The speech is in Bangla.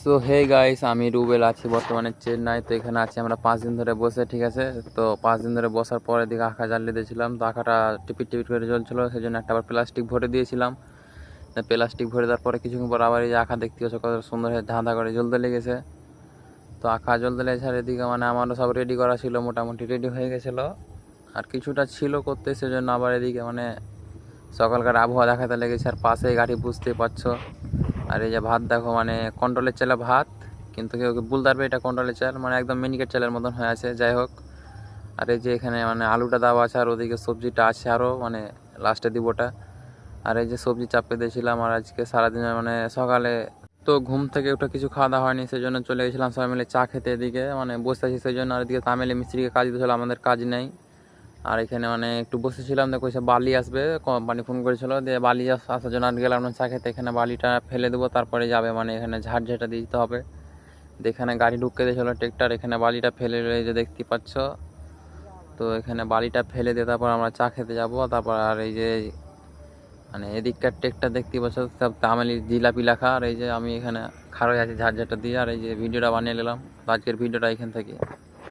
সো হে গাইস, আমি রুবেল আছি বর্তমানে চেন্নাই। তো এখানে আছি আমরা 5 দিন ধরে বসে, ঠিক আছে। তো 5 দিন ধরে বসার পরে দিকে আঁকা জ্বালিয়ে দিয়েছিলাম। তো আঁকাটা টিপিট টিপিট করে জ্বলছিল, সেই জন্য একটা আবার প্লাস্টিক ভরে দিয়েছিলাম। প্লাস্টিক ভরে দেওয়ার পরে কিছুক্ষণ পর আবার এই যে আঁকা দেখতে পাচ্ছ কত সুন্দর হয়ে ধাঁধা করে জ্বলতে লেগেছে। তো আঁকা জ্বলতে লেগেছে, আর এদিকে মানে আমারও সব রেডি করা ছিল, মোটামুটি রেডি হয়ে গেছিলো। আর কিছুটা ছিল করতে, সেজন্য আবার এদিকে মানে সকালকার আবহাওয়া দেখাতে লেগেছে। আর পাশেই গাড়ি, বুঝতেই পারছো। আর এই যে ভাত দেখো, মানে কন্ট্রোলের চালে ভাত, কিন্তু কেউ বলতে পারবে এটা কন্ট্রোলের চাল, মানে একদম মিনিকেট চালের মতন হয়ে আছে। যাই হোক, আর এই যে এখানে মানে আলুটা দেওয়া আছে, আর ওদিকে সবজিটা আছে আরও, মানে লাস্টে দিব ওটা। আর এই যে সবজি চাপে দিয়েছিলাম। আর আজকে সারাদিনে মানে সকালে তো ঘুম থেকে ওটা কিছু খাওয়া দাওয়া হয়নি, সেই জন্য চলে গেছিলাম সবাই মিলে চা খেতে। এদিকে মানে বসে আছি সেই জন্য। আর এদিকে তামিলে মিস্ত্রিকে কাজ দিতেছিল, আমাদের কাজ নেই। আর এখানে মানে একটু বসেছিলাম, দেখো সে বালি আসবে, কোম্পানি ফোন করেছিল, দিয়ে বালি আসার জন্য আর গেলাম না চা খেতে। এখানে বালিটা ফেলে দেবো, তারপরে যাবে, মানে এখানে ঝাড় ঝেঁটা দিতে হবে। এখানে গাড়ি ঢুকে দিয়েছিলো ট্রেক্টর, এখানে বালিটা ফেলে এই যে দেখতে পাচ্ছ। তো এখানে বালিটা ফেলে দিয়ে তারপর আমরা চা খেতে যাব। তারপর আর এই যে মানে এদিককার ট্রেক্টর দেখতে পাচ্ছ, সব তামিলি জিলাপি লেখা। আর এই যে আমি এখানে খাড়াই আছি ঝাড় ঝাঁটা দিয়ে, আর এই যে ভিডিওটা বানিয়ে নিলাম। তো আজকের ভিডিওটা এখান থেকে।